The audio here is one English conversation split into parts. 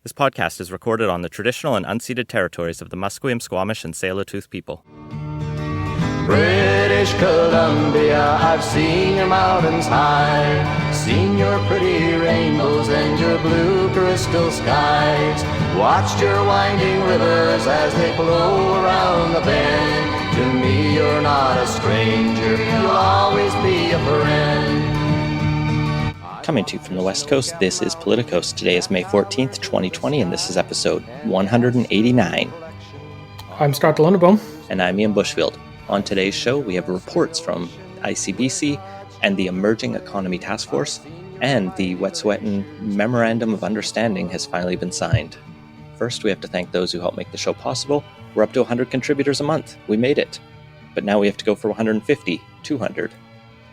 This podcast is recorded on the traditional and unceded territories of the Musqueam, Squamish, and Tsleil-Waututh people. British Columbia, I've seen your mountains high, seen your pretty rainbows and your blue crystal skies, watched your winding rivers as they flow around the bend. To me you're not a stranger, you'll always be a friend. Coming to you from the West Coast, this is Politicos. Today is May 14th, 2020, and this is episode 189. I'm Scott Lundebaum. And I'm Ian Bushfield. On today's show, we have reports from ICBC and the Emerging Economy Task Force, and the Wet'suwet'en Memorandum of Understanding has finally been signed. First, we have to thank those who help make the show possible. We're up to 100 contributors a month. We made it. But now we have to go for 150, 200.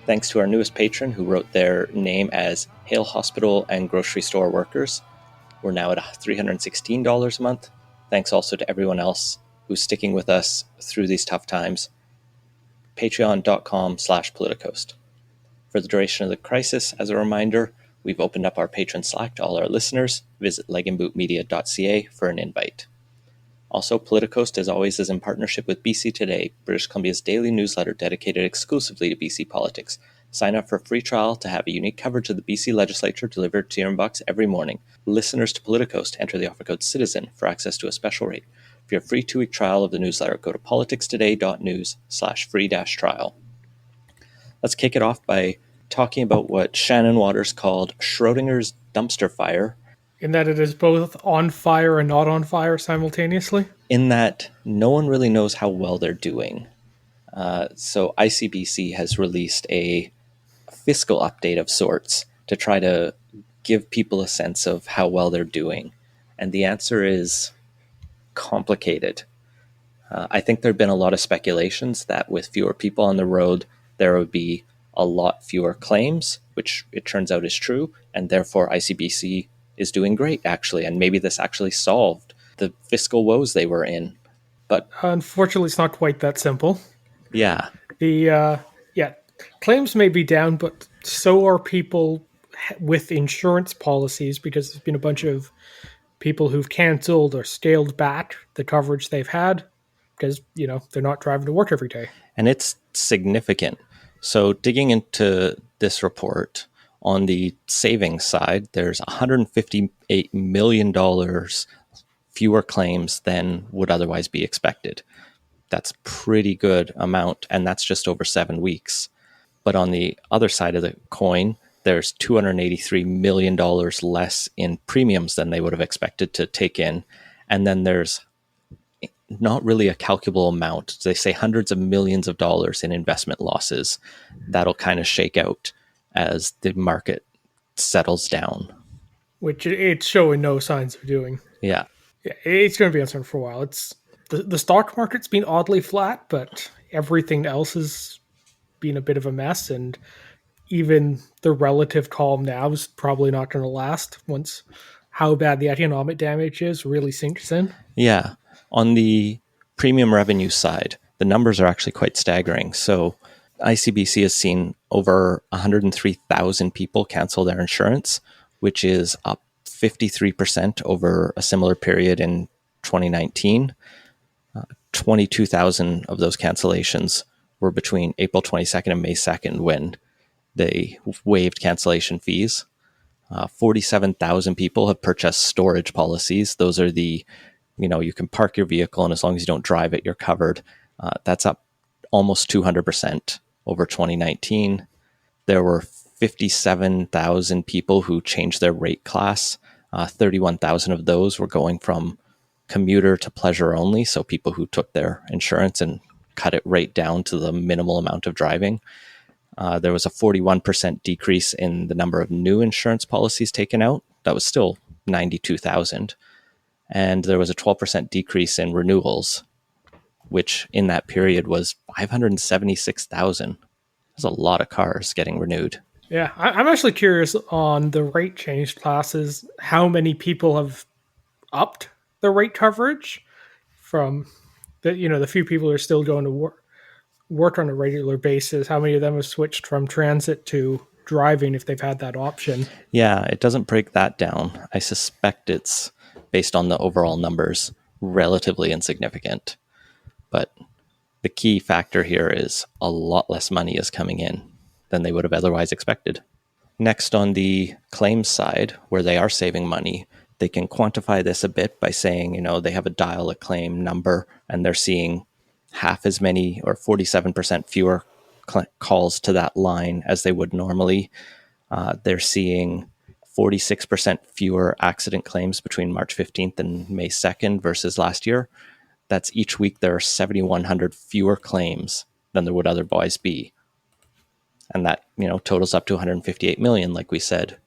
Thanks to our newest patron who wrote their name as Hale Hospital and Grocery Store Workers. We're now at $316 a month. Thanks also to everyone else who's sticking with us through these tough times. Patreon.com/Politicoast. For the duration of the crisis, as a reminder, we've opened up our patron Slack to all our listeners. Visit legandbootmedia.ca for an invite. Also, Politicoast, as always, is in partnership with BC Today, British Columbia's daily newsletter dedicated exclusively to BC politics. Sign up for a free trial to have a unique coverage of the BC legislature delivered to your inbox every morning. Listeners to Politicoast enter the offer code CITIZEN for access to a special rate. For your free 2-week trial of the newsletter, go to politicstoday.news/free-trial. Let's kick it off by talking about what Shannon Waters called Schrodinger's dumpster fire. In that it is both on fire and not on fire simultaneously? In that no one really knows how well they're doing. So ICBC has released a fiscal update of sorts to try to give people a sense of how well they're doing. And the answer is complicated. I think there have been a lot of speculations that with fewer people on the road, there would be a lot fewer claims, which it turns out is true, and therefore ICBC is doing great, actually, and maybe this actually solved the fiscal woes they were in. But unfortunately, it's not quite that simple. Yeah. Claims may be down, but so are people with insurance policies, because there's been a bunch of people who've canceled or scaled back the coverage they've had because, they're not driving to work every day. And it's significant. So digging into this report, on the savings side, there's $158 million fewer claims than would otherwise be expected. That's pretty good amount, and that's just over 7 weeks. But on the other side of the coin, there's $283 million less in premiums than they would have expected to take in. And then there's not really a calculable amount. They say hundreds of millions of dollars in investment losses. That'll kind of shake out as the market settles down. Which it's showing no signs of doing. Yeah, it's going to be uncertain for a while. It's the stock market's been oddly flat, but everything else has been a bit of a mess, and even the relative calm now is probably not going to last once how bad the economic damage is really sinks in. Yeah. On the premium revenue side, the numbers are actually quite staggering. So ICBC has seen over 103,000 people cancel their insurance, which is up 53% over a similar period in 2019. 22,000 of those cancellations were between April 22nd and May 2nd when they waived cancellation fees. 47,000 people have purchased storage policies. Those are the, you can park your vehicle and as long as you don't drive it, you're covered. That's up almost 200% over 2019. There were 57,000 people who changed their rate class. 31,000 of those were going from commuter to pleasure only. So people who took their insurance and cut it right down to the minimal amount of driving. There was a 41% decrease in the number of new insurance policies taken out. That was still 92,000. And there was a 12% decrease in renewals, which in that period was 576,000. There's a lot of cars getting renewed. Yeah, I'm actually curious on the rate change classes, how many people have upped the rate coverage from the few people who are still going to work on a regular basis. How many of them have switched from transit to driving if they've had that option? Yeah, it doesn't break that down. I suspect it's based on the overall numbers, relatively insignificant. But the key factor here is a lot less money is coming in than they would have otherwise expected. Next, on the claims side, where they are saving money, they can quantify this a bit by saying, they have a dial a claim number and they're seeing half as many or 47% fewer calls to that line as they would normally. They're seeing 46% fewer accident claims between March 15th and May 2nd versus last year. That's each week there are 7,100 fewer claims than there would otherwise be. And that, totals up to 158 million, like we said.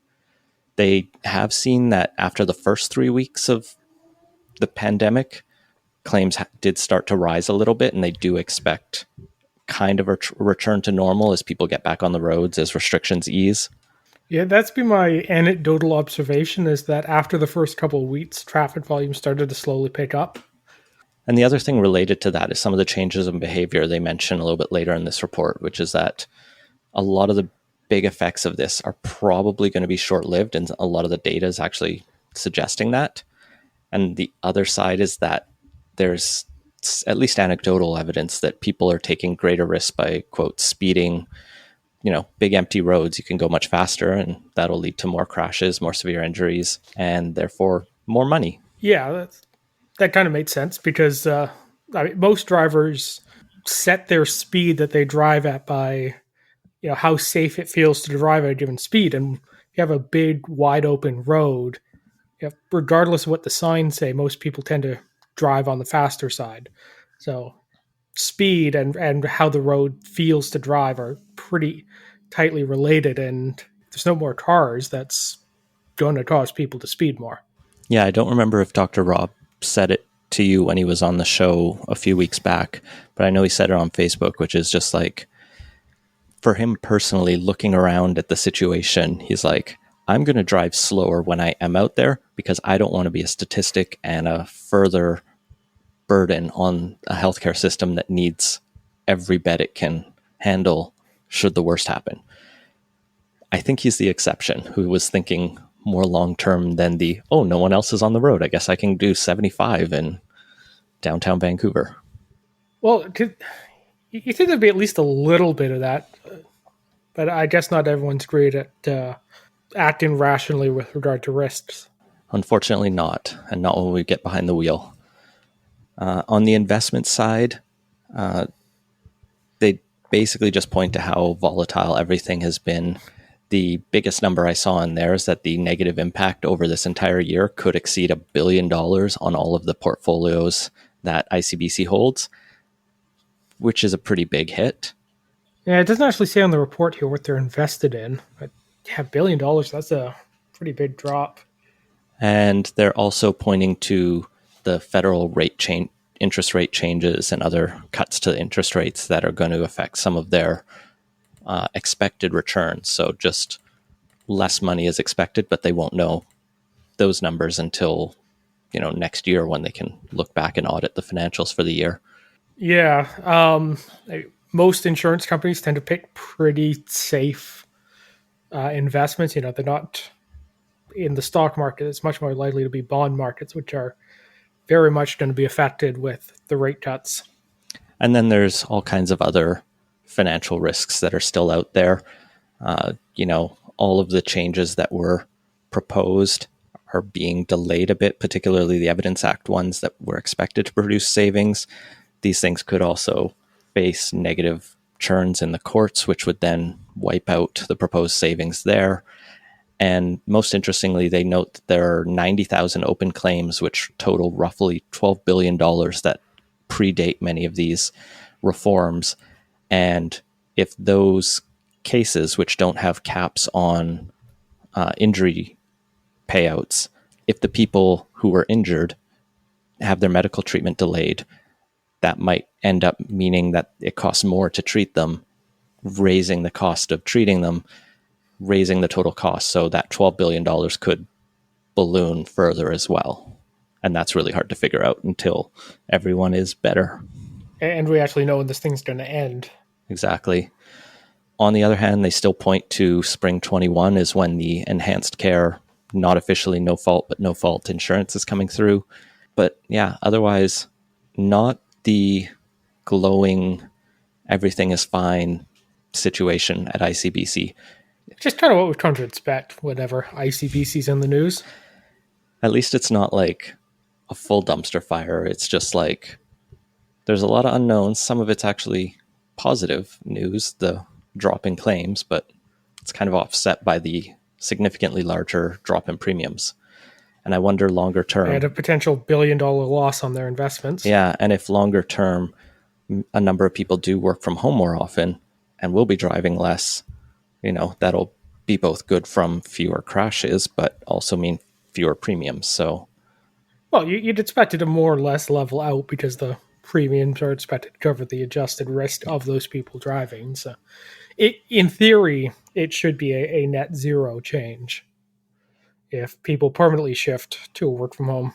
They have seen that after the first 3 weeks of the pandemic, claims did start to rise a little bit, and they do expect kind of a return to normal as people get back on the roads, as restrictions ease. Yeah, that's been my anecdotal observation, is that after the first couple of weeks, traffic volume started to slowly pick up. And the other thing related to that is some of the changes in behavior they mention a little bit later in this report, which is that a lot of the big effects of this are probably going to be short-lived, and a lot of the data is actually suggesting that. And the other side is that there's at least anecdotal evidence that people are taking greater risks by, quote, speeding. Big empty roads, you can go much faster, and that'll lead to more crashes, more severe injuries, and therefore more money. Yeah, that kind of made sense, because most drivers set their speed that they drive at by how safe it feels to drive at a given speed. And you have a big, wide open road, regardless of what the signs say, most people tend to drive on the faster side. So speed and how the road feels to drive are pretty tightly related. And if there's no more cars, that's going to cause people to speed more. Yeah, I don't remember if Dr. Rob said it to you when he was on the show a few weeks back, but I know he said it on Facebook, which is just like, for him personally, looking around at the situation, he's like, I'm going to drive slower when I am out there because I don't want to be a statistic and a further burden on a healthcare system that needs every bed it can handle should the worst happen. I think he's the exception who was thinking more long-term than no one else is on the road. I guess I can do 75 in downtown Vancouver. Well, you think there'd be at least a little bit of that, but I guess not everyone's great at acting rationally with regard to risks. Unfortunately not, and not when we get behind the wheel. On the investment side, they basically just point to how volatile everything has been. The biggest number I saw in there is that the negative impact over this entire year could exceed $1 billion on all of the portfolios that ICBC holds, which is a pretty big hit. Yeah, it doesn't actually say on the report here what they're invested in, but $1 billion, that's a pretty big drop. And they're also pointing to the federal interest rate changes and other cuts to interest rates that are going to affect some of their expected returns. So just less money is expected, but they won't know those numbers until next year, when they can look back and audit the financials for the year. Yeah, most insurance companies tend to pick pretty safe investments. They're not in the stock market. It's much more likely to be bond markets, which are very much going to be affected with the rate cuts. And then there's all kinds of other financial risks that are still out there. All of the changes that were proposed are being delayed a bit, particularly the Evidence Act ones that were expected to produce savings. These things could also face negative churns in the courts, which would then wipe out the proposed savings there. And most interestingly, they note that there are 90,000 open claims, which total roughly $12 billion that predate many of these reforms. And if those cases, which don't have caps on injury payouts, if the people who were injured have their medical treatment delayed, that might end up meaning that it costs more to treat them, raising the cost of treating them, raising the total cost. So that $12 billion could balloon further as well. And that's really hard to figure out until everyone is better. And we actually know when this thing's going to end. Exactly. On the other hand, they still point to spring 21 is when the enhanced care not officially no fault, but no fault insurance is coming through. But yeah, otherwise, not the glowing, everything is fine situation at ICBC. Just kind of what we've come to expect whenever ICBC's in the news. At least it's not like a full dumpster fire. It's just like there's a lot of unknowns. Some of it's actually positive news, the drop in claims, but it's kind of offset by the significantly larger drop in premiums. And I wonder longer term. And a potential $1 billion loss on their investments. Yeah, and if longer term, a number of people do work from home more often and will be driving less, that'll be both good from fewer crashes, but also mean fewer premiums. So, well, you'd expect it to more or less level out because the premiums are expected to cover the adjusted risk of those people driving. So, in theory, it should be a net zero change if people permanently shift to work from home.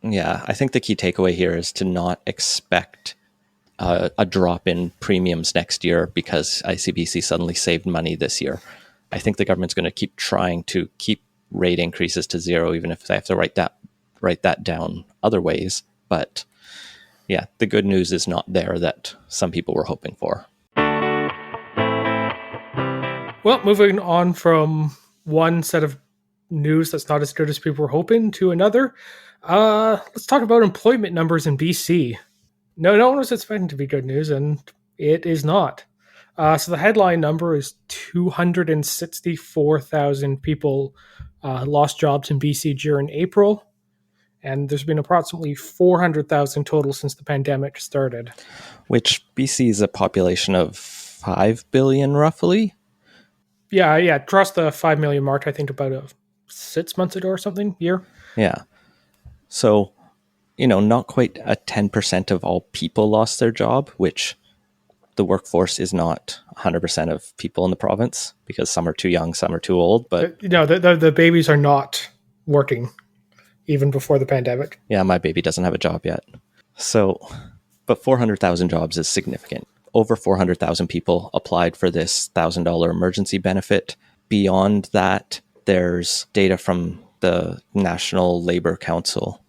Yeah, I think the key takeaway here is to not expect a drop in premiums next year because ICBC suddenly saved money this year. I think the government's going to keep trying to keep rate increases to zero, even if they have to write that down other ways. But yeah, the good news is not there that some people were hoping for. Well, moving on from one set of news that's not as good as people were hoping to another, let's talk about employment numbers in BC. No one was expecting to be good news, and it is not. So the headline number is 264,000 people lost jobs in BC during April, and there's been approximately 400,000 total since the pandemic started. Which BC is a population of 5 billion, roughly? Yeah, crossed the 5 million mark, I think, about 6 months ago or something, year. Yeah. So, not quite a 10% of all people lost their job, which the workforce is not 100% of people in the province because some are too young, some are too old. But the babies are not working even before the pandemic. Yeah, my baby doesn't have a job yet. So, but 400,000 jobs is significant. Over 400,000 people applied for this $1,000 emergency benefit. Beyond that, there's data from the National Labor Council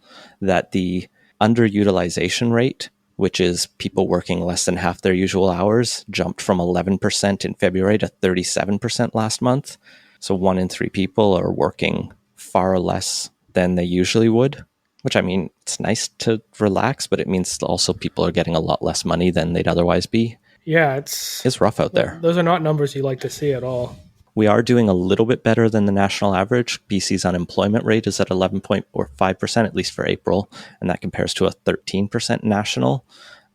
that the underutilization rate, which is people working less than half their usual hours, jumped from 11% in February to 37% last month. So 1 in 3 people are working far less than they usually would, which, I mean, it's nice to relax, but it means also people are getting a lot less money than they'd otherwise be. Yeah, it's rough out there. Those are not numbers you like to see at all. We are doing a little bit better than the national average. BC's unemployment rate is at 11.5%, at least for April, and that compares to a 13% national.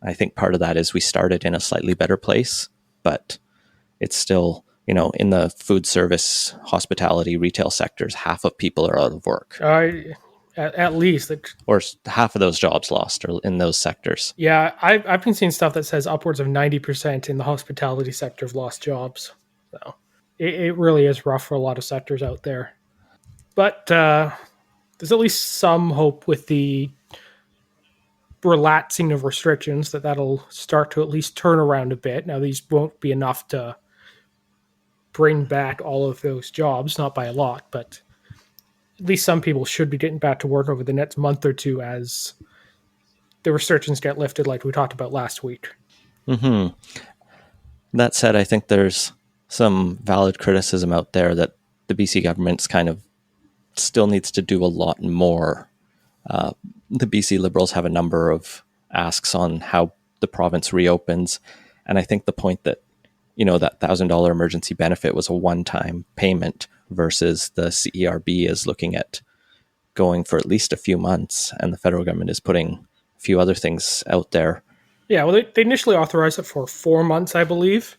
I think part of that is we started in a slightly better place, but it's still, in the food service, hospitality, retail sectors, half of people are out of work. At least. Or half of those jobs lost are in those sectors. Yeah, I've been seeing stuff that says upwards of 90% in the hospitality sector have lost jobs. So it really is rough for a lot of sectors out there. But there's at least some hope with the relaxing of restrictions that'll start to at least turn around a bit. Now, these won't be enough to bring back all of those jobs, not by a lot, but at least some people should be getting back to work over the next month or two as the restrictions get lifted like we talked about last week. Mm-hmm. That said, I think there's some valid criticism out there that the BC government's kind of still needs to do a lot more. The BC Liberals have a number of asks on how the province reopens. And I think the point that, that $1,000 emergency benefit was a one-time payment versus the CERB is looking at going for at least a few months, and the federal government is putting a few other things out there. Yeah, well, they initially authorized it for 4 months, I believe,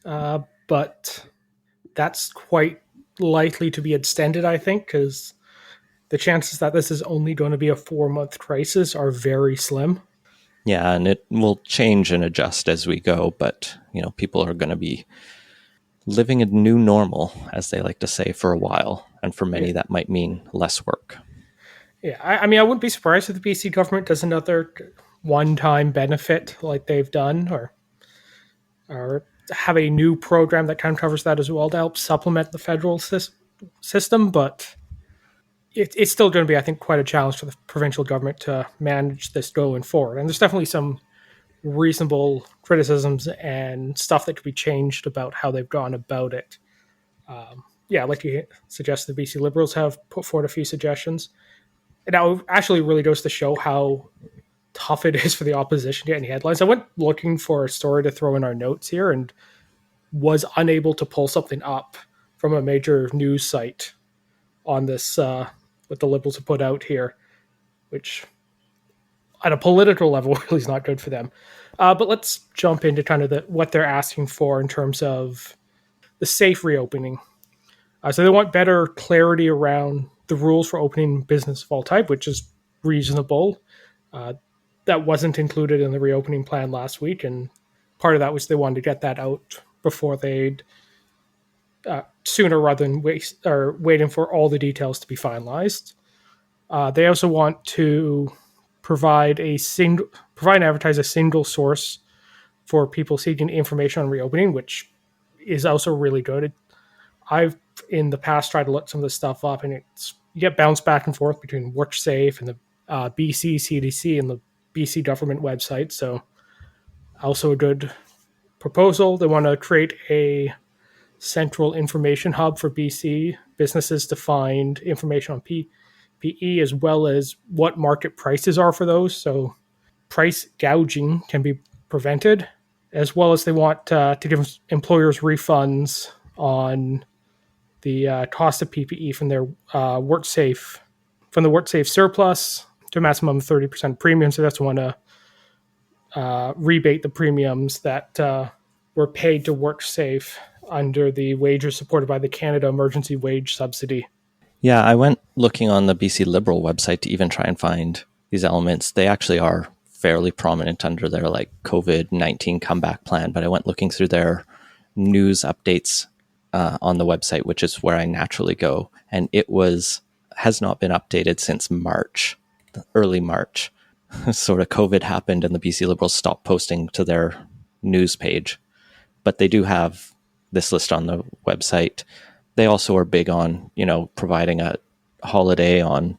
but that's quite likely to be extended, I think, because the chances that this is only going to be a 4-month crisis are very slim. Yeah, and it will change and adjust as we go, but people are going to be living a new normal, as they like to say, for a while. And for many, that might mean less work. Yeah, I mean, I wouldn't be surprised if the BC government does another one-time benefit like they've done, or have a new program that kind of covers that as well to help supplement the federal system. But it's still going to be, I think, quite a challenge for the provincial government to manage this going forward. And there's definitely some reasonable criticisms and stuff that could be changed about how they've gone about it. Like you suggest, the BC Liberals have put forward a few suggestions. And that actually really goes to show how tough it is for the opposition to get any headlines. I went looking for a story to throw in our notes here and was unable to pull something up from a major news site on this, what the Liberals have put out here, which at a political level really is not good for them. But let's jump into kind of what they're asking for in terms of the safe reopening. So they want better clarity around the rules for opening business of all type, which is reasonable. That wasn't included in the reopening plan last week, and part of that was they wanted to get that out before they'd sooner rather than waiting for all the details to be finalized. They also want to provide and advertise a single source for people seeking information on reopening, which is also really good. I've in the past tried to look some of this stuff up, and you get bounced back and forth between WorkSafe and the BC CDC and the BC government website. So also a good proposal. They want to create a central information hub for BC businesses to find information on PPE as well as what market prices are for those. So price gouging can be prevented, as well as they want to give employers refunds on the cost of PPE from their WorkSafe surplus to a maximum of 30% premium. So that's want to rebate the premiums that were paid to WorkSafe under the wages supported by the Canada Emergency Wage Subsidy. Yeah, I went looking on the BC Liberal website to even try and find these elements. They actually are fairly prominent under their like COVID-19 comeback plan, but I went looking through their news updates on the website, which is where I naturally go, and has not been updated since March, early March. Sort of COVID happened and the BC Liberals stopped posting to their news page, but they do have this list on the website. They also are big on, providing a holiday on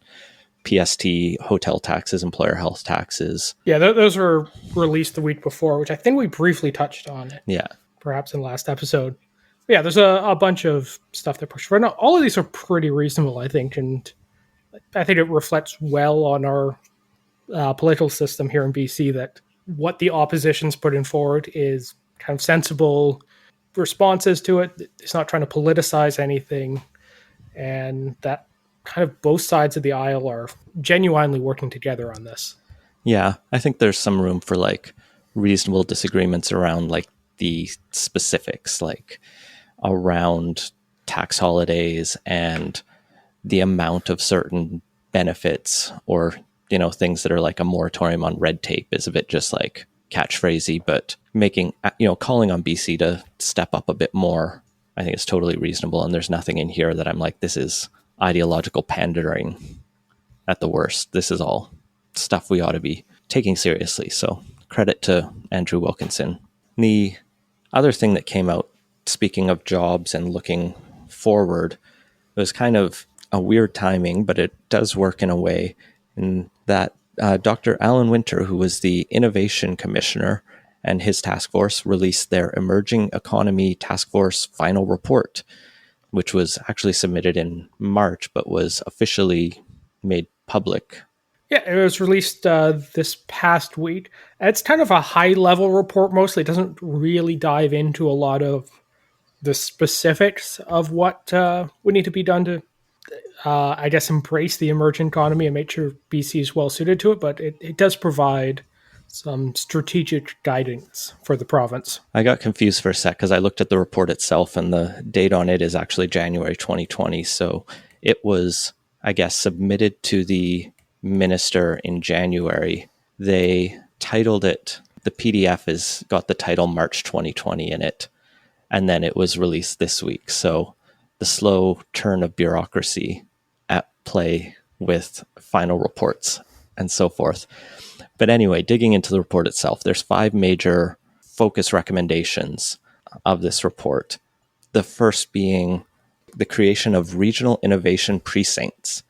PST, hotel taxes, employer health taxes. Yeah, those were released the week before, which I think we briefly touched on. Yeah. Perhaps in the last episode. But yeah, there's a bunch of stuff that pushed for. Now, all of these are pretty reasonable, I think, and I think it reflects well on our political system here in BC that what the opposition's putting forward is kind of sensible responses to it. It's not trying to politicize anything, and that kind of both sides of the aisle are genuinely working together on this. Yeah, I think there's some room for like reasonable disagreements around like the specifics, like around tax holidays and the amount of certain benefits, or things that are like a moratorium on red tape is a bit just like catchphrasey, but making, calling on BC to step up a bit more, I think is totally reasonable. And there's nothing in here that I'm like, this is ideological pandering at the worst. This is all stuff we ought to be taking seriously. So credit to Andrew Wilkinson. The other thing that came out, speaking of jobs and looking forward, it was kind of a weird timing, but it does work in a way in that Dr. Alan Winter, who was the Innovation Commissioner, and his task force released their Emerging Economy Task Force final report, which was actually submitted in March, but was officially made public. Yeah, it was released this past week. It's kind of a high-level report mostly. It doesn't really dive into a lot of the specifics of what would need to be done to, embrace the emerging economy and make sure BC is well-suited to it, but it does provide some strategic guidance for the province. I got confused for a sec because I looked at the report itself, and the date on it is actually January 2020. So it was, I guess, submitted to the minister in January. They titled it, the PDF has got the title March 2020 in it, and then it was released this week. So the slow turn of bureaucracy at play with final reports and so forth. But anyway, digging into the report itself, there's 5 major focus recommendations of this report. The first being the creation of regional innovation precincts.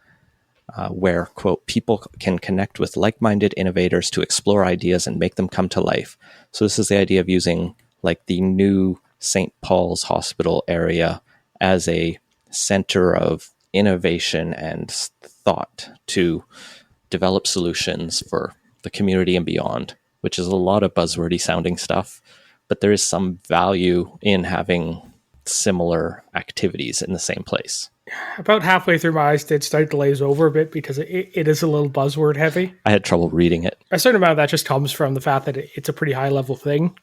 where, quote, people can connect with like-minded innovators to explore ideas and make them come to life. So this is the idea of using like the new St. Paul's Hospital area as a center of innovation and thought to develop solutions for the community and beyond, which is a lot of buzzwordy sounding stuff, but there is some value in having similar activities in the same place. About halfway through, my eyes did start to glaze over a bit because it is a little buzzword heavy. I had trouble reading it. A certain amount of that just comes from the fact that it's a pretty high level thing.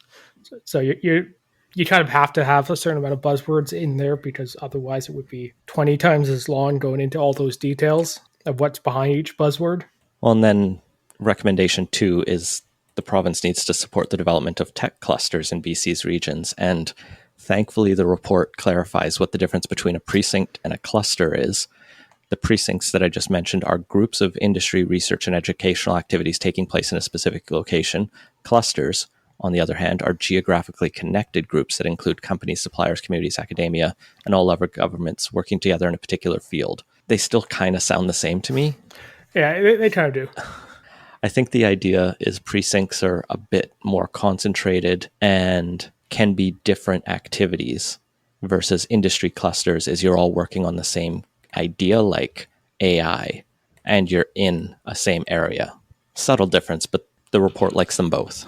So you kind of have to have a certain amount of buzzwords in there because otherwise it would be 20 times as long going into all those details of what's behind each buzzword. Well, and then recommendation 2 is the province needs to support the development of tech clusters in BC's regions. And thankfully, the report clarifies what the difference between a precinct and a cluster is. The precincts that I just mentioned are groups of industry, research, and educational activities taking place in a specific location. Clusters, on the other hand, are geographically connected groups that include companies, suppliers, communities, academia, and all other governments working together in a particular field. They still kind of sound the same to me. Yeah, they kind of do. I think the idea is precincts are a bit more concentrated and can be different activities versus industry clusters is you're all working on the same idea like AI and you're in a same area. Subtle difference, but the report likes them both.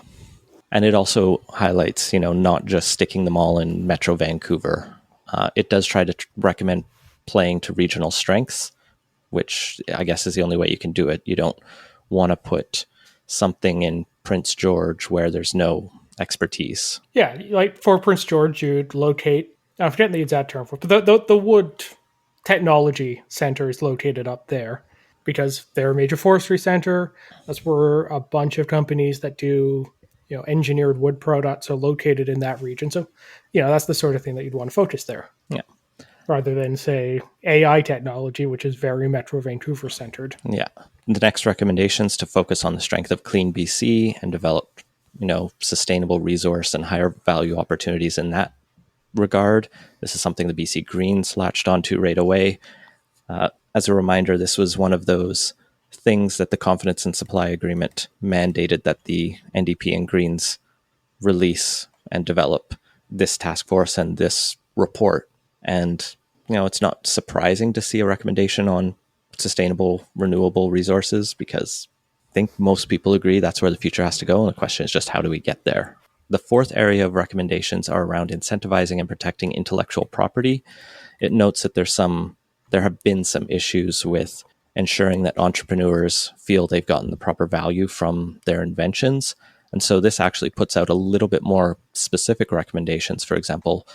And it also highlights, not just sticking them all in Metro Vancouver. It does try to recommend playing to regional strengths, which I guess is the only way you can do it. You don't want to put something in Prince George where there's no expertise. Yeah, like for Prince George, you'd locate, I'm forgetting the exact term for it, but the Wood Technology Center is located up there because they're a major forestry center. That's where a bunch of companies that do engineered wood products are located in that region. So, that's the sort of thing that you'd want to focus there. Yeah. Rather than, say, AI technology, which is very Metro Vancouver centered. Yeah. The next recommendation is to focus on the strength of Clean BC and develop, sustainable resource and higher value opportunities in that regard. This is something the BC Greens latched onto right away. As a reminder, this was one of those things that the Confidence and Supply Agreement mandated that the NDP and Greens release and develop this task force and this report. And, it's not surprising to see a recommendation on sustainable, renewable resources because I think most people agree that's where the future has to go. And the question is just how do we get there? The fourth area of recommendations are around incentivizing and protecting intellectual property. It notes that there have been some issues with ensuring that entrepreneurs feel they've gotten the proper value from their inventions. And so this actually puts out a little bit more specific recommendations. For example,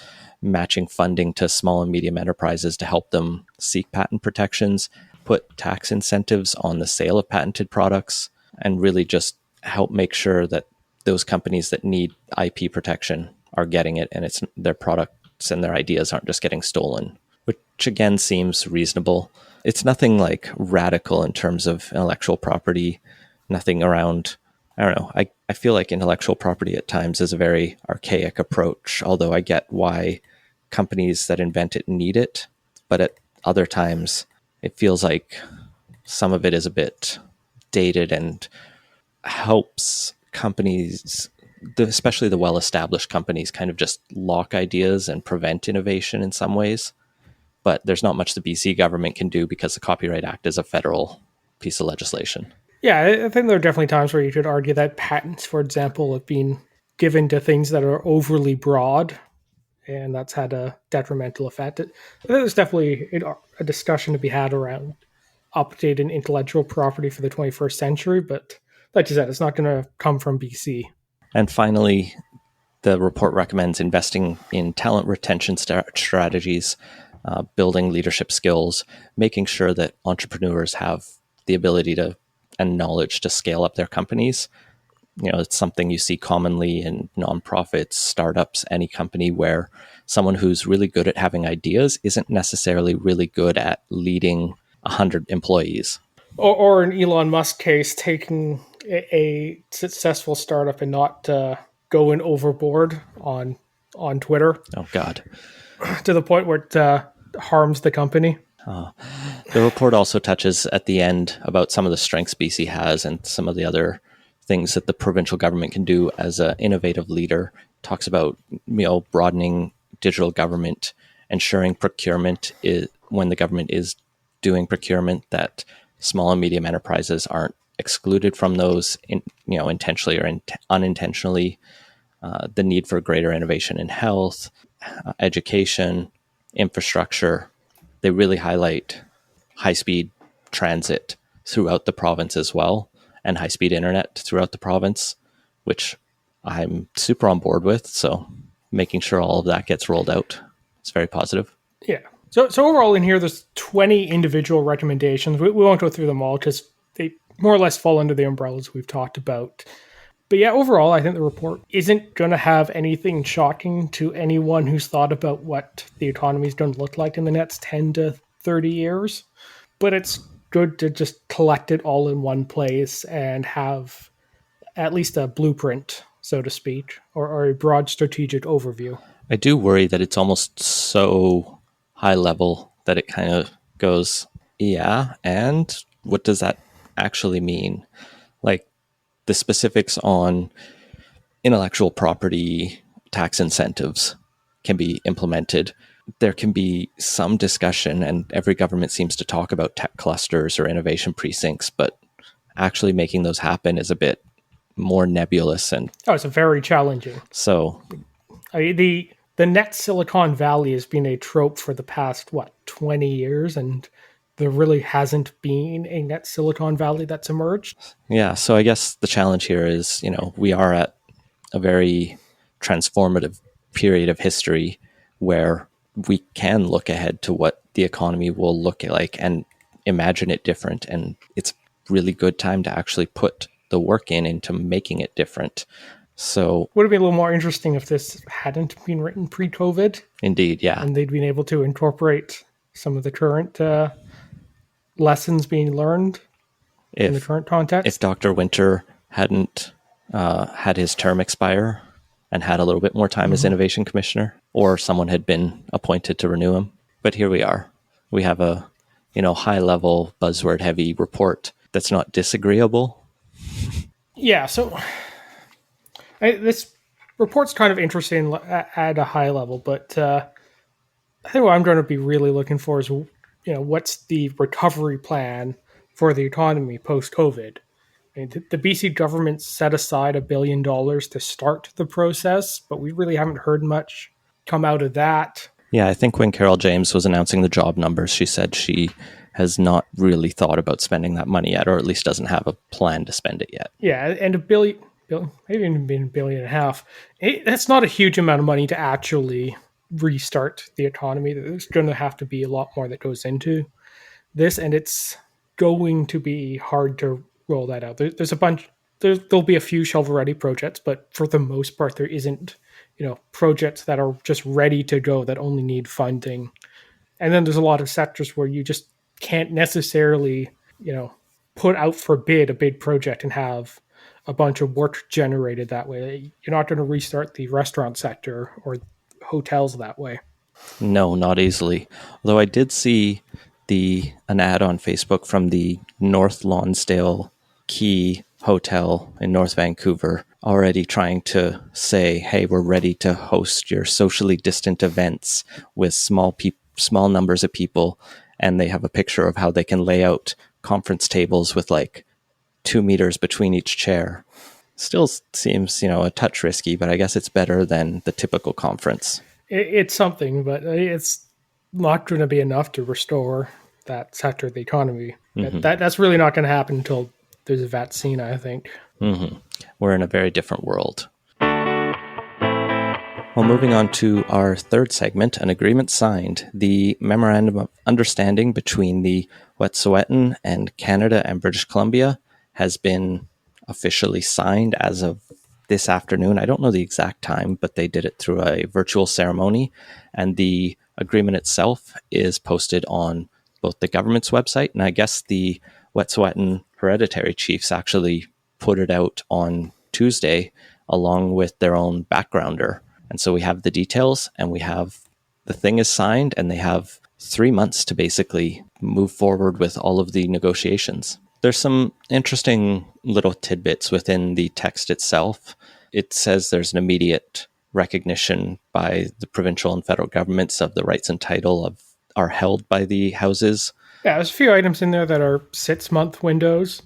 matching funding to small and medium enterprises to help them seek patent protections, put tax incentives on the sale of patented products, and really just help make sure that those companies that need IP protection are getting it and it's their products and their ideas aren't just getting stolen, which again seems reasonable. It's nothing like radical in terms of intellectual property, nothing around, I don't know. I feel like intellectual property at times is a very archaic approach, although I get why companies that invent it need it. But at other times, it feels like some of it is a bit dated and helps companies, especially the well-established companies, kind of just lock ideas and prevent innovation in some ways. But there's not much the BC government can do because the Copyright Act is a federal piece of legislation. Yeah, I think there are definitely times where you could argue that patents, for example, have been given to things that are overly broad, and that's had a detrimental effect. There's definitely a discussion to be had around updating intellectual property for the 21st century, but like you said, it's not going to come from BC. And finally, the report recommends investing in talent retention strategies, building leadership skills, making sure that entrepreneurs have the ability to and knowledge to scale up their companies. It's something you see commonly in nonprofits, startups, any company where someone who's really good at having ideas isn't necessarily really good at leading 100 employees. Or in Elon Musk case, taking a successful startup and not going overboard on Twitter. Oh, God. To the point where it harms the company. The report also touches at the end about some of the strengths BC has and some of the other things that the provincial government can do as an innovative leader. Talks about broadening digital government, ensuring procurement is, when the government is doing procurement, that small and medium enterprises aren't excluded from those, intentionally or unintentionally. The need for greater innovation in health, education, infrastructure. They really highlight high-speed transit throughout the province as well, and high-speed internet throughout the province, which I'm super on board with. So making sure all of that gets rolled out is very positive. Yeah. So overall in here, there's 20 individual recommendations. We won't go through them all because they more or less fall under the umbrellas we've talked about. But yeah, overall, I think the report isn't going to have anything shocking to anyone who's thought about what the economy is going to look like in the next 10 to 30 years. But it's good to just collect it all in one place and have at least a blueprint, so to speak, or a broad strategic overview. I do worry that it's almost so high level that it kind of goes, yeah, and what does that actually mean? Like the specifics on intellectual property tax incentives can be implemented. There can be some discussion, and every government seems to talk about tech clusters or innovation precincts, but actually making those happen is a bit more nebulous. And it's very challenging. So the net Silicon Valley has been a trope for the past 20 years, and there really hasn't been a net Silicon Valley that's emerged. Yeah, so I guess the challenge here is, we are at a very transformative period of history where we can look ahead to what the economy will look like and imagine it different. And it's really good time to actually put the work into making it different. So would have been a little more interesting if this hadn't been written pre-COVID. Indeed, yeah. And they'd been able to incorporate some of the current lessons being learned in the current context. If Dr. Winter hadn't had his term expire and had a little bit more time as Innovation Commissioner, or someone had been appointed to renew him. But here we are. We have a high-level, buzzword-heavy report that's not disagreeable. Yeah, so this report's kind of interesting at a high level, but I think what I'm going to be really looking for is, what's the recovery plan for the economy post-COVID? I mean, the BC government set aside $1 billion to start the process, but we really haven't heard much come out of that. Yeah, I think when Carol James was announcing the job numbers, she said she has not really thought about spending that money yet, or at least doesn't have a plan to spend it yet. Yeah, and $1 billion, maybe even $1.5 billion. That's not a huge amount of money to actually restart the economy. There's going to have to be a lot more that goes into this, and it's going to be hard to roll that out. There's a bunch. There'll be a few shovel-ready projects, but for the most part, there isn't, projects that are just ready to go that only need funding. And then there's a lot of sectors where you just can't necessarily, put out for bid a big project and have a bunch of work generated that way. You're not going to restart the restaurant sector or hotels that way. No, not easily. Although I did see an ad on Facebook from the North Lonsdale Key Hotel in North Vancouver already trying to say, hey, we're ready to host your socially distant events with small numbers of people. And they have a picture of how they can lay out conference tables with 2 meters between each chair. Still seems, a touch risky, but I guess it's better than the typical conference. It's something, but it's not going to be enough to restore that sector of the economy. Mm-hmm. That's really not going to happen until there's a vaccine, I think. Mm-hmm. We're in a very different world. Well, moving on to our third segment, an agreement signed. The Memorandum of Understanding between the Wet'suwet'en and Canada and British Columbia has been officially signed as of this afternoon. I don't know the exact time, but they did it through a virtual ceremony. And the agreement itself is posted on both the government's website, and I guess the Wet'suwet'en hereditary chiefs actually put it out on Tuesday along with their own backgrounder. And so we have the details, and we have the thing is signed, and they have 3 months to basically move forward with all of the negotiations. There's some interesting little tidbits within the text itself. It says there's an immediate recognition by the provincial and federal governments of the rights and title are held by the houses. Yeah, there's a few items in there that are 6-month windows,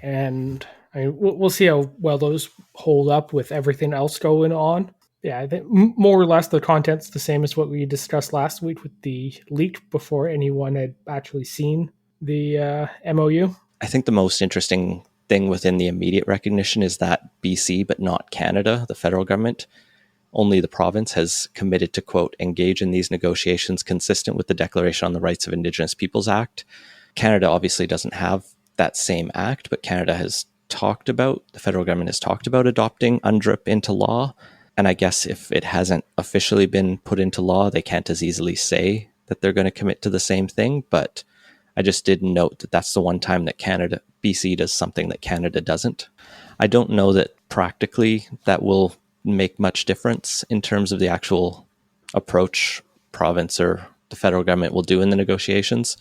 and I mean, we'll see how well those hold up with everything else going on. Yeah, I think more or less the content's the same as what we discussed last week with the leak before anyone had actually seen the MOU. I think the most interesting thing within the immediate recognition is that BC, but not Canada, the federal government, only the province has committed to, quote, engage in these negotiations consistent with the Declaration on the Rights of Indigenous Peoples Act. Canada obviously doesn't have that same act, but Canada has the federal government has talked about adopting UNDRIP into law. And I guess if it hasn't officially been put into law, they can't as easily say that they're going to commit to the same thing. But I just did note that that's the one time that BC does something that Canada doesn't. I don't know that practically that will make much difference in terms of the actual approach province or the federal government will do in the negotiations.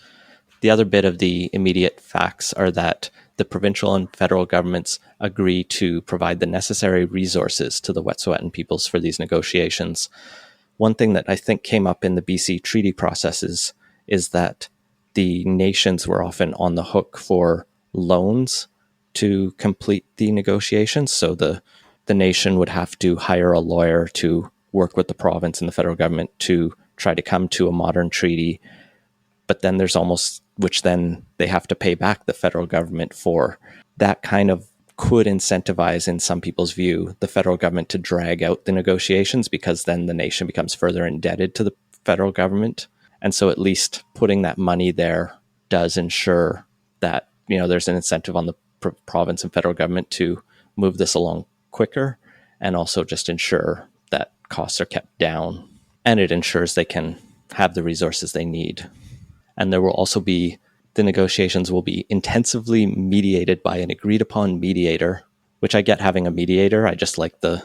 The other bit of the immediate facts are that the provincial and federal governments agree to provide the necessary resources to the Wet'suwet'en peoples for these negotiations. One thing that I think came up in the BC treaty processes is that the nations were often on the hook for loans to complete the negotiations. So the nation would have to hire a lawyer to work with the province and the federal government to try to come to a modern treaty. But then which then they have to pay back the federal government for. That kind of could incentivize, in some people's view, the federal government to drag out the negotiations, because then the nation becomes further indebted to the federal government. And so at least putting that money there does ensure that, there's an incentive on the province and federal government to move this along quicker, and also just ensure that costs are kept down, and it ensures they can have the resources they need. And there will also the negotiations will be intensively mediated by an agreed upon mediator, which I get having a mediator. I just like the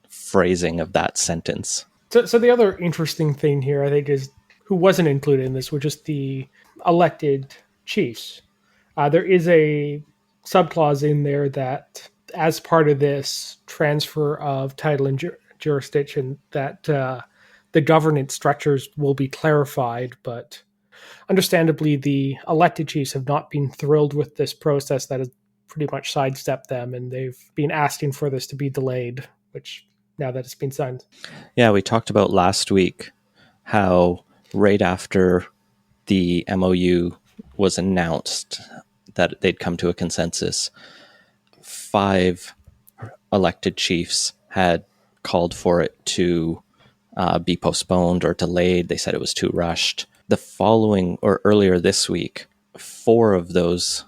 phrasing of that sentence. So the other interesting thing here, I think, is who wasn't included in this, which is the elected chiefs. There is a subclause in there that, as part of this transfer of title and jurisdiction, that the governance structures will be clarified, but understandably, the elected chiefs have not been thrilled with this process that has pretty much sidestepped them, and they've been asking for this to be delayed, which now that it's been signed. Yeah, we talked about last week how right after the MOU was announced that they'd come to a consensus, 5 elected chiefs had called for it to be postponed or delayed. They said it was too rushed. The following, or earlier this week, 4 of those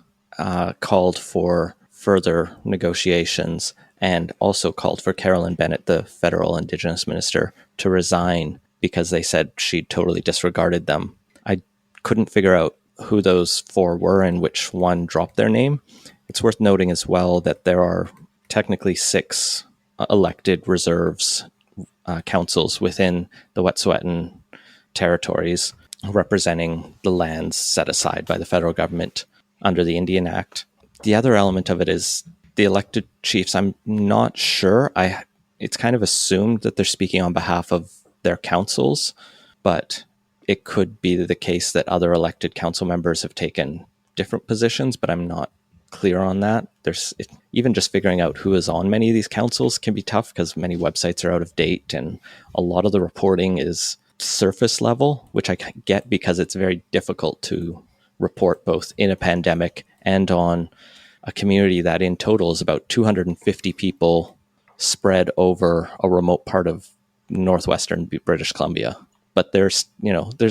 called for further negotiations, and also called for Carolyn Bennett, the federal Indigenous minister, to resign because they said she totally disregarded them. I couldn't figure out who those 4 were and which one dropped their name. It's worth noting as well that there are technically 6 elected reserves councils within the Wet'suwet'en territories, representing the lands set aside by the federal government under the Indian Act. The other element of it is the elected chiefs. I'm not sure. It's kind of assumed that they're speaking on behalf of their councils, but it could be the case that other elected council members have taken different positions, but I'm not clear on that. Even just figuring out who is on many of these councils can be tough because many websites are out of date and a lot of the reporting is surface level, which I get because it's very difficult to report both in a pandemic and on a community that in total is about 250 people spread over a remote part of northwestern British Columbia. But there's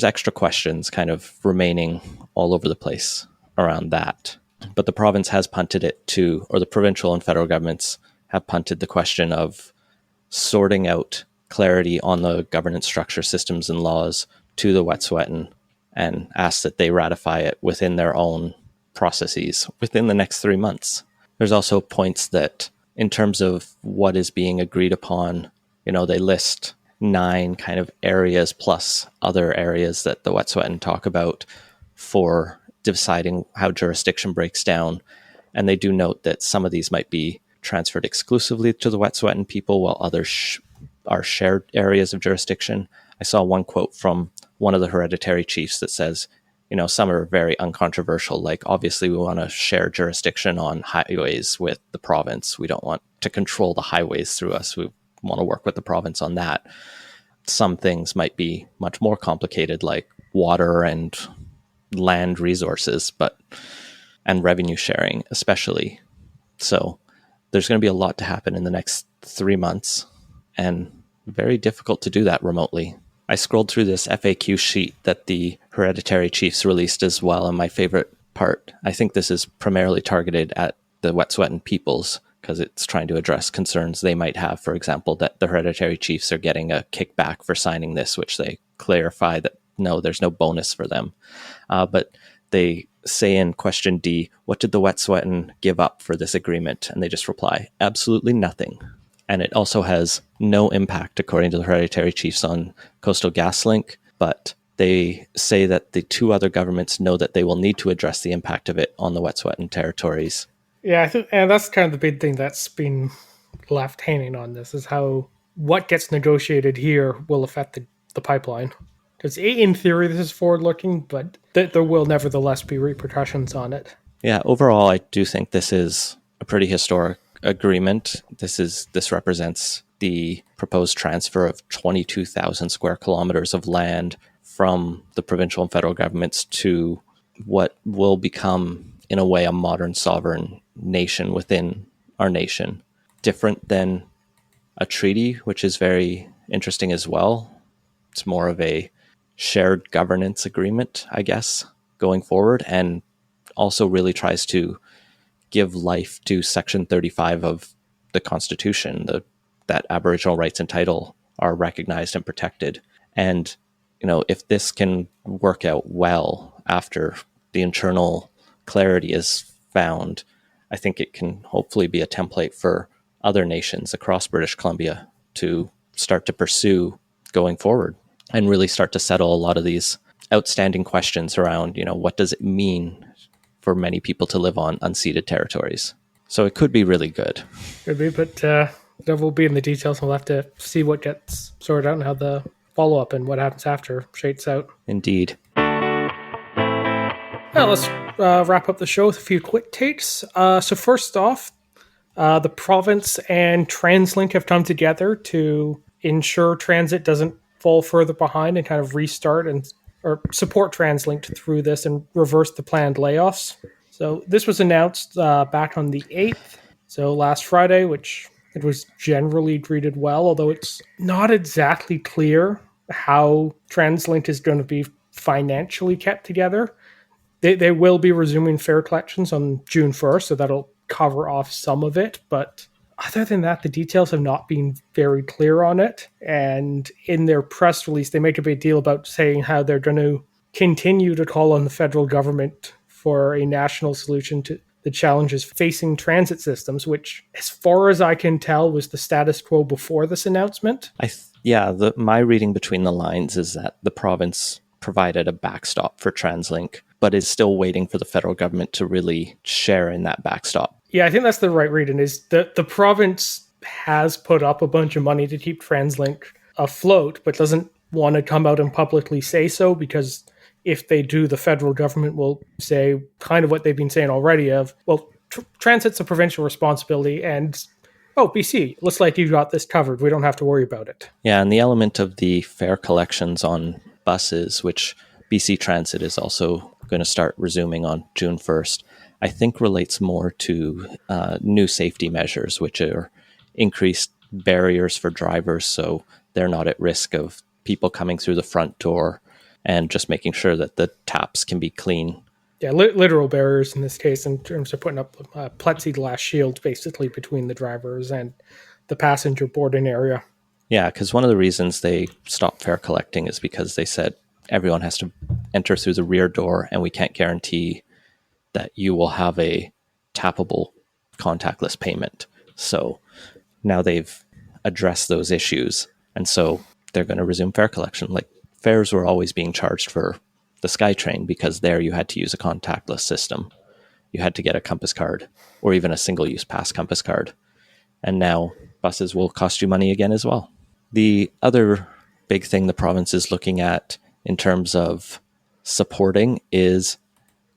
extra questions kind of remaining all over the place around that. But the province has punted it to, or the provincial and federal governments have punted the question of sorting out clarity on the governance structure, systems, and laws to the Wet'suwet'en, and asked that they ratify it within their own processes within the next 3 months. There's also points that, in terms of what is being agreed upon, they list 9 kind of areas plus other areas that the Wet'suwet'en talk about for deciding how jurisdiction breaks down. And they do note that some of these might be transferred exclusively to the Wet'suwet'en people, while others are shared areas of jurisdiction. I saw one quote from one of the hereditary chiefs that says, some are very uncontroversial. Like, obviously, we want to share jurisdiction on highways with the province. We don't want to control the highways through us. We want to work with the province on that. Some things might be much more complicated, like water and land resources, and revenue sharing, especially. So there's going to be a lot to happen in the next 3 months, and very difficult to do that remotely. I scrolled through this FAQ sheet that the hereditary chiefs released as well, and my favorite part, I think this is primarily targeted at the Wet'suwet'en peoples, because it's trying to address concerns they might have, for example, that the hereditary chiefs are getting a kickback for signing this, which they clarify that no, there's no bonus for them. But they say in question D, what did the Wet'suwet'en give up for this agreement? And they just reply, absolutely nothing. And it also has no impact, according to the hereditary chiefs, on Coastal GasLink, but they say that the 2 other governments know that they will need to address the impact of it on the Wet'suwet'en territories. Yeah, I think, and that's kind of the big thing that's been left hanging on this, is how what gets negotiated here will affect the pipeline. Because in theory, this is forward-looking, but there will nevertheless be repercussions on it. Yeah, overall, I do think this is a pretty historic agreement. This represents the proposed transfer of 22,000 square kilometers of land from the provincial and federal governments to what will become, in a way, a modern sovereign nation within our nation. Different than a treaty, which is very interesting as well. It's more of a shared governance agreement, I guess, going forward, and also really tries to give life to Section 35 of the Constitution, that Aboriginal rights and title are recognized and protected. And, if this can work out well after the internal clarity is found, I think it can hopefully be a template for other nations across British Columbia to start to pursue going forward and really start to settle a lot of these outstanding questions around, what does it mean for many people to live on unceded territories. So it could be really good. Could be, but there will be in the details. We'll have to see what gets sorted out and how the follow-up and what happens after shakes out. Indeed. Now let's wrap up the show with a few quick takes. So first off, the province and TransLink have come together to ensure transit doesn't fall further behind and kind of restart or support TransLink through this and reverse the planned layoffs. So this was announced back on the 8th, so last Friday, which it was generally greeted well, although it's not exactly clear how TransLink is going to be financially kept together. They will be resuming fare collections on June 1st, so that'll cover off some of it, but other than that, the details have not been very clear on it. And in their press release, they make a big deal about saying how they're going to continue to call on the federal government for a national solution to the challenges facing transit systems, which, as far as I can tell, was the status quo before this announcement. My reading between the lines is that the province provided a backstop for TransLink, but is still waiting for the federal government to really share in that backstop. Yeah, I think that's the right reading, is that the province has put up a bunch of money to keep TransLink afloat, but doesn't want to come out and publicly say so, because if they do, the federal government will say kind of what they've been saying already of, well, transit's a provincial responsibility, and, BC, looks like you've got this covered. We don't have to worry about it. Yeah, and the element of the fare collections on buses, which BC Transit is also going to start resuming on June 1st, I think relates more to new safety measures, which are increased barriers for drivers so they're not at risk of people coming through the front door, and just making sure that the taps can be clean. Yeah, literal barriers in this case, in terms of putting up plexiglass shields basically between the drivers and the passenger boarding area. Yeah, because one of the reasons they stopped fare collecting is because they said everyone has to enter through the rear door, and we can't guarantee that you will have a tappable contactless payment. So now they've addressed those issues. And so they're going to resume fare collection. Like, fares were always being charged for the SkyTrain because there you had to use a contactless system. You had to get a Compass card or even a single-use pass Compass card. And now buses will cost you money again as well. The other big thing the province is looking at in terms of supporting is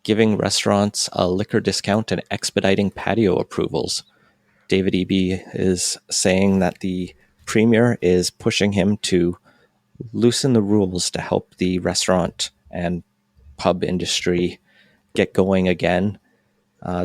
giving restaurants a liquor discount and expediting patio approvals. David Eby is saying that the Premier is pushing him to loosen the rules to help the restaurant and pub industry get going again.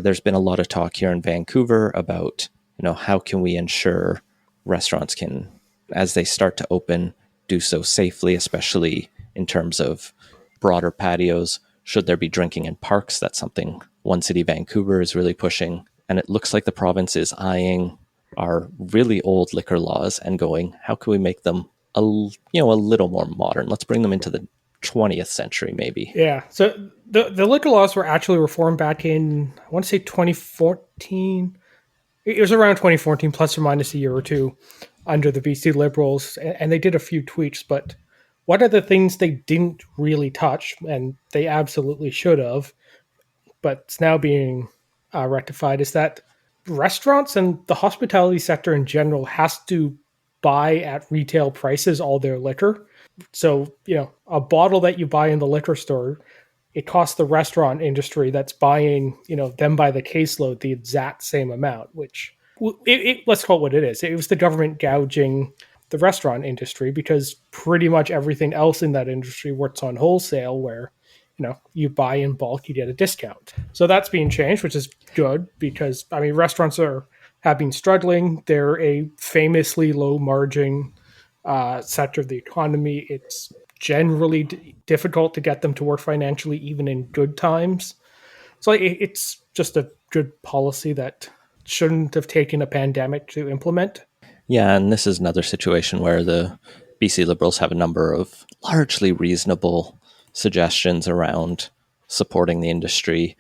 There's been a lot of talk here in Vancouver about, how can we ensure restaurants can, as they start to open, do so safely, especially in terms of broader patios. Should there be drinking in parks? That's something One City Vancouver is really pushing. And it looks like the province is eyeing our really old liquor laws and going, how can we make them a little more modern? Let's bring them into the 20th century, maybe. Yeah. So the liquor laws were actually reformed back in, I want to say 2014. It was around 2014, plus or minus a year or two, under the BC Liberals, and they did a few tweaks. But one of the things they didn't really touch, and they absolutely should have, but it's now being rectified, is that restaurants and the hospitality sector in general has to buy at retail prices all their liquor. So, a bottle that you buy in the liquor store, it costs the restaurant industry that's buying, them by the caseload the exact same amount, which let's call it what it is. It was the government gouging the restaurant industry because pretty much everything else in that industry works on wholesale where, you buy in bulk, you get a discount. So that's being changed, which is good because, restaurants have been struggling. They're a famously low margin sector of the economy. It's generally difficult to get them to work financially, even in good times. So it's just a good policy that shouldn't have taken a pandemic to implement. Yeah, and this is another situation where the BC Liberals have a number of largely reasonable suggestions around supporting the industry,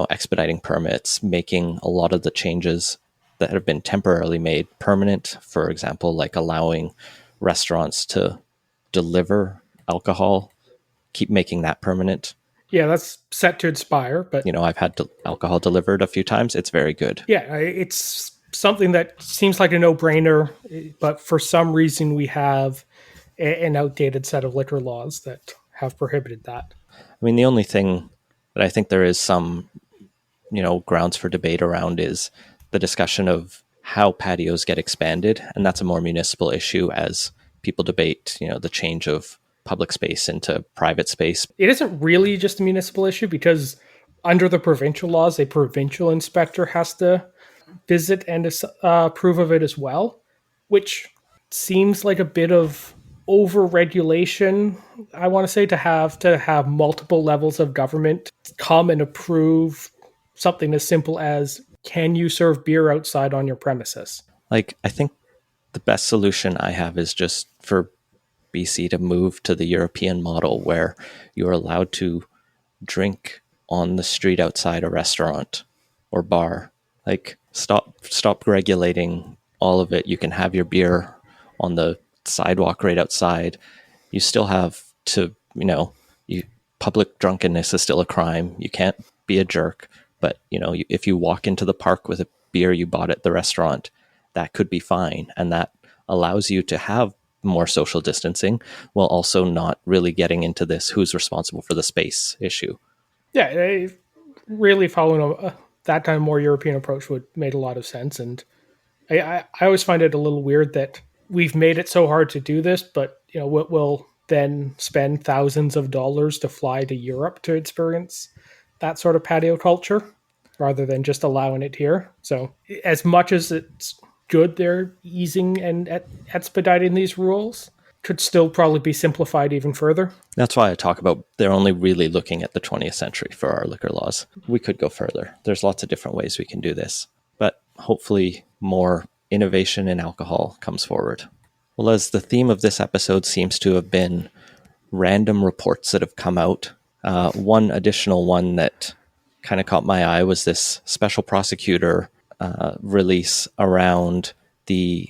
expediting permits, making a lot of the changes that have been temporarily made permanent. For example, like allowing restaurants to deliver alcohol, keep making that permanent. Yeah, that's set to expire, but I've had alcohol delivered a few times. It's very good. Yeah, it's something that seems like a no-brainer, but for some reason we have an outdated set of liquor laws that have prohibited that. The only thing that I think there is some, grounds for debate around is the discussion of how patios get expanded. And that's a more municipal issue as people debate, the change of public space into private space. It isn't really just a municipal issue because under the provincial laws, a provincial inspector has to visit and approve of it as well, which seems like a bit of over-regulation, I want to say, to have multiple levels of government come and approve something as simple as, can you serve beer outside on your premises? I think the best solution I have is just for BC to move to the European model where you're allowed to drink on the street outside a restaurant or bar. Stop regulating all of it. You can have your beer on the sidewalk right outside. You still have to, public drunkenness is still a crime. You can't be a jerk, but if you walk into the park with a beer you bought at the restaurant, that could be fine. And that allows you to have more social distancing while also not really getting into this who's responsible for the space issue. Yeah, really following that kind of more European approach would made a lot of sense. And I always find it a little weird that we've made it so hard to do this, but we'll then spend thousands of dollars to fly to Europe to experience that sort of patio culture rather than just allowing it here. So as much as it's good they're easing and expediting these rules, could still probably be simplified even further. That's why I talk about they're only really looking at the 20th century for our liquor laws. We could go further. There's lots of different ways we can do this, but hopefully more innovation in alcohol comes forward. Well, as the theme of this episode seems to have been random reports that have come out, one additional one that kind of caught my eye was this special prosecutor release around the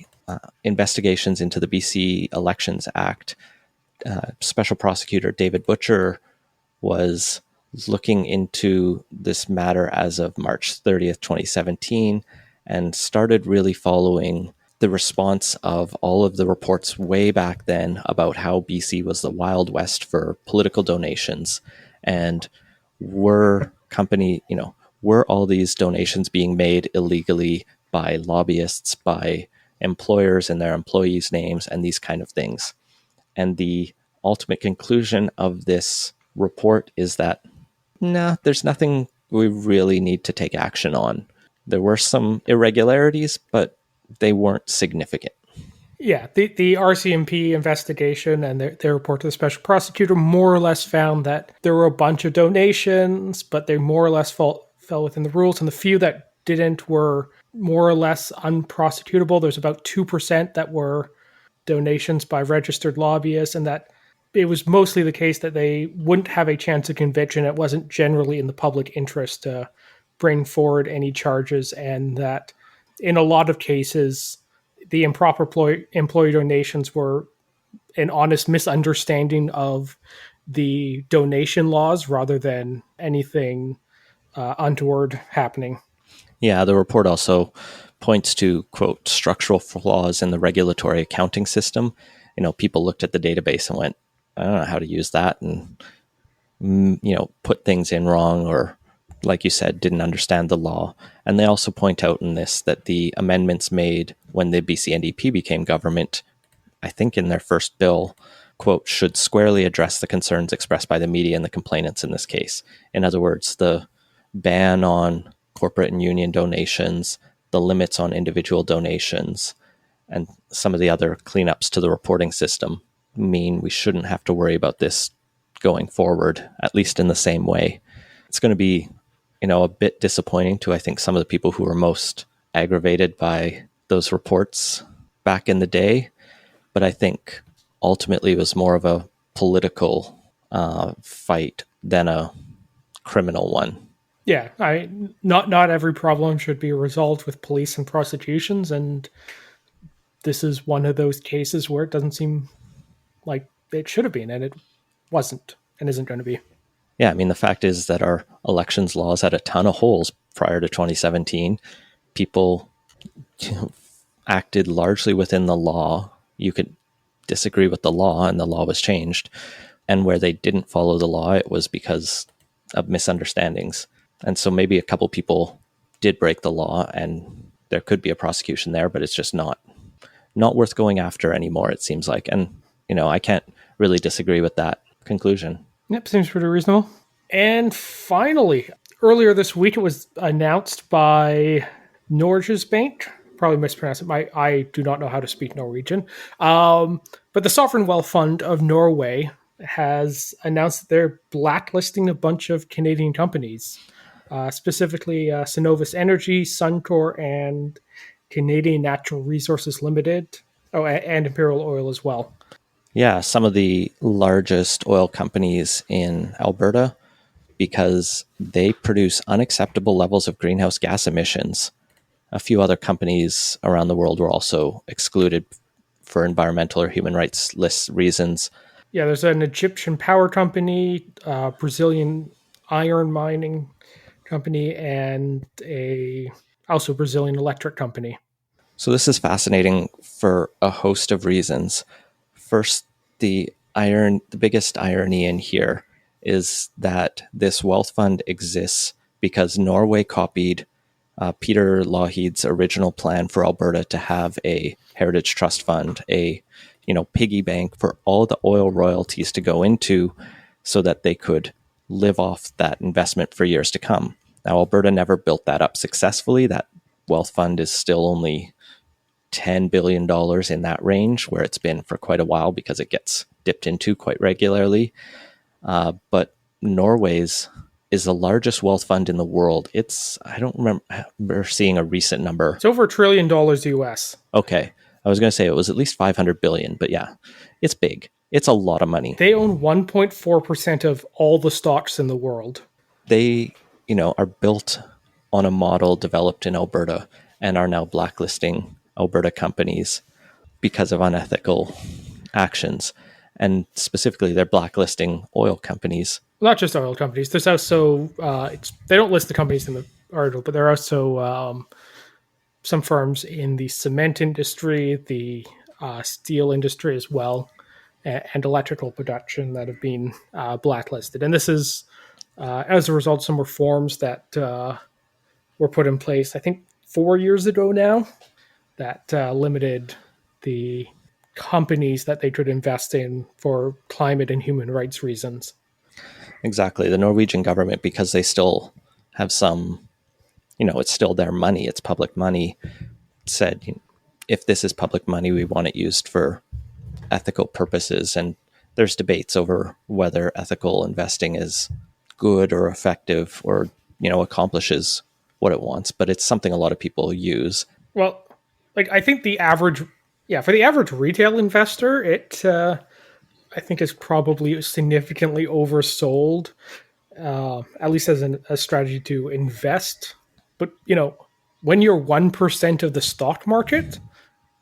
investigations into the BC Elections Act. Special Prosecutor David Butcher was looking into this matter as of March 30th, 2017, and started really following the response of all of the reports way back then about how BC was the Wild West for political donations. And were all these donations being made illegally by lobbyists, by employers in their employees' names, and these kind of things. And the ultimate conclusion of this report is that, there's nothing we really need to take action on. There were some irregularities, but they weren't significant. Yeah, the RCMP investigation and their report to the special prosecutor more or less found that there were a bunch of donations, but they more or less fell within the rules. And the few that didn't were more or less unprosecutable. There's about 2% that were donations by registered lobbyists, and that it was mostly the case that they wouldn't have a chance of conviction. It wasn't generally in the public interest to bring forward any charges, and that in a lot of cases, the improper employee donations were an honest misunderstanding of the donation laws rather than anything untoward happening. Yeah, the report also points to, quote, structural flaws in the regulatory accounting system. People looked at the database and went, I don't know how to use that, and, put things in wrong, or, like you said, didn't understand the law. And they also point out in this that the amendments made when the BC NDP became government, I think in their first bill, quote, should squarely address the concerns expressed by the media and the complainants in this case. In other words, the ban on corporate and union donations, the limits on individual donations, and some of the other cleanups to the reporting system mean we shouldn't have to worry about this going forward, at least in the same way. It's going to be, a bit disappointing to, I think, some of the people who were most aggravated by those reports back in the day. But I think ultimately it was more of a political fight than a criminal one. Yeah, not every problem should be resolved with police and prosecutions, and this is one of those cases where it doesn't seem like it should have been, and it wasn't, and isn't going to be. Yeah, the fact is that our elections laws had a ton of holes prior to 2017. People acted largely within the law. You could disagree with the law, and the law was changed. And where they didn't follow the law, it was because of misunderstandings. And so maybe a couple people did break the law, and there could be a prosecution there, but it's just not worth going after anymore, it seems like. And, I can't really disagree with that conclusion. Yep, seems pretty reasonable. And finally, earlier this week, it was announced by Norges Bank. Probably mispronounced it. I do not know how to speak Norwegian. But the Sovereign Wealth Fund of Norway has announced that they're blacklisting a bunch of Canadian companies, specifically Cenovus Energy, Suncor, and Canadian Natural Resources Limited. Oh, and Imperial Oil as well. Yeah, some of the largest oil companies in Alberta, because they produce unacceptable levels of greenhouse gas emissions. A few other companies around the world were also excluded for environmental or human rights list reasons. Yeah, there's an Egyptian power company, Brazilian iron mining company, and also Brazilian electric company. So this is fascinating for a host of reasons. First, the biggest irony in here is that this wealth fund exists because Norway copied Peter Lougheed's original plan for Alberta to have a heritage trust fund, a piggy bank for all the oil royalties to go into so that they could live off that investment for years to come. Now, Alberta never built that up successfully. That wealth fund is still only $10 billion in that range, where it's been for quite a while because it gets dipped into quite regularly. But Norway's is the largest wealth fund in the world. I don't remember seeing a recent number. It's over $1 trillion US. Okay. I was going to say it was at least 500 billion, but yeah, it's big. It's a lot of money. They own 1.4% of all the stocks in the world. They, are built on a model developed in Alberta and are now blacklisting Alberta companies. because of unethical actions. And specifically, they're blacklisting oil companies. Not just oil companies. There's also they don't list the companies in the article, but there are also some firms in the cement industry, the steel industry as well, and electrical production that have been blacklisted. And this is as a result of some reforms that were put in place, I think 4 years ago now, that limited the companies that they could invest in for climate and human rights reasons. Exactly. The Norwegian government, because they still have some, it's still their money, it's public money, said, if this is public money, we want it used for ethical purposes. And there's debates over whether ethical investing is good or effective or, accomplishes what it wants. But it's something a lot of people use. Well, I think for the average retail investor, it I think is probably significantly oversold, at least as a strategy to invest. But when you're 1% of the stock market,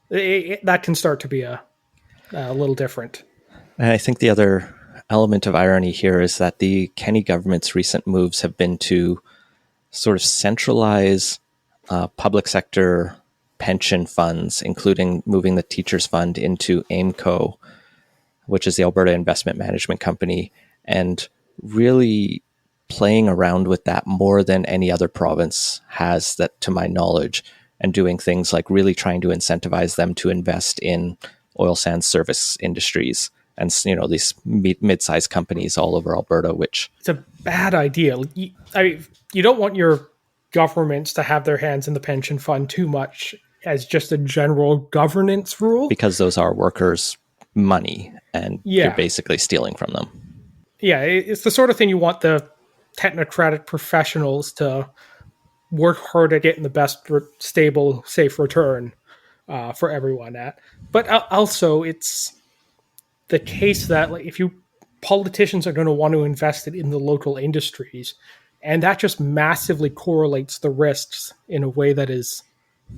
that can start to be a little different. And I think the other element of irony here is that the Kenney government's recent moves have been to sort of centralize public sector pension funds, including moving the Teachers Fund into AIMCO, which is the Alberta Investment Management Company, and really playing around with that more than any other province has, that to my knowledge, and doing things like really trying to incentivize them to invest in oil sands service industries and these mid-sized companies all over Alberta, which it's a bad idea. You don't want your governments to have their hands in the pension fund too much as just a general governance rule, because those are workers' money and you're basically stealing from them. Yeah, it's the sort of thing you want the technocratic professionals to work hard at getting the best stable, safe return for everyone at. But also, it's the case that if politicians are going to want to invest it in the local industries, and that just massively correlates the risks in a way that is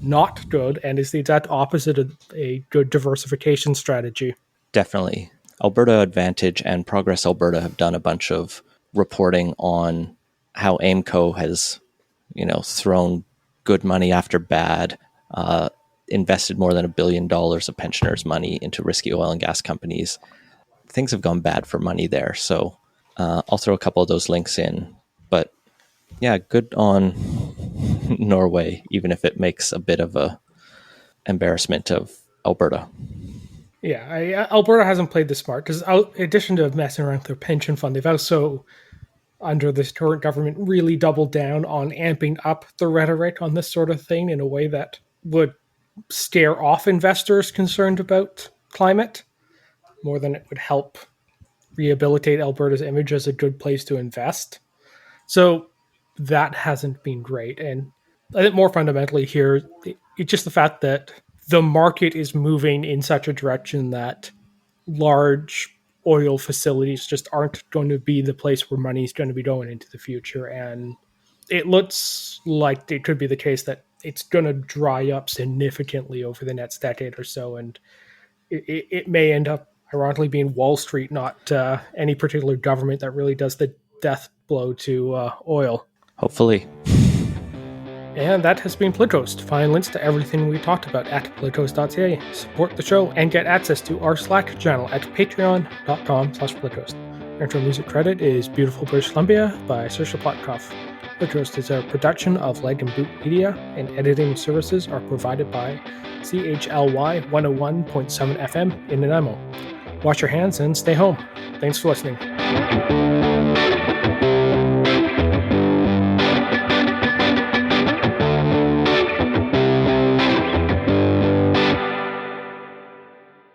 not good and is the exact opposite of a good diversification strategy. Definitely. Alberta Advantage and Progress Alberta have done a bunch of reporting on how AIMCO has, thrown good money after bad, invested more than $1 billion of pensioners' money into risky oil and gas companies. Things have gone bad for money there. So I'll throw a couple of those links in. But yeah, good on Norway, even if it makes a bit of a embarrassment of Alberta. Yeah, Alberta hasn't played this smart because in addition to messing around with their pension fund, they've also, under this current government, really doubled down on amping up the rhetoric on this sort of thing in a way that would scare off investors concerned about climate more than it would help rehabilitate Alberta's image as a good place to invest. So that hasn't been great. And I think more fundamentally here, it's just the fact that the market is moving in such a direction that large oil facilities just aren't going to be the place where money is going to be going into the future. And it looks like it could be the case that it's going to dry up significantly over the next decade or so. And it may end up, ironically, being Wall Street, not any particular government that really does the death blow to oil. Hopefully. And that has been Politicoast. Find links to everything we talked about at politicoast.ca. Support the show and get access to our Slack channel at patreon.com/Politicoast. Intro music credit is Beautiful British Columbia by Saoirse Plotkoff. Politicoast is a production of Leg and Boot Media, and editing services are provided by CHLY 101.7 FM in Nanaimo. Wash your hands and stay home. Thanks for listening.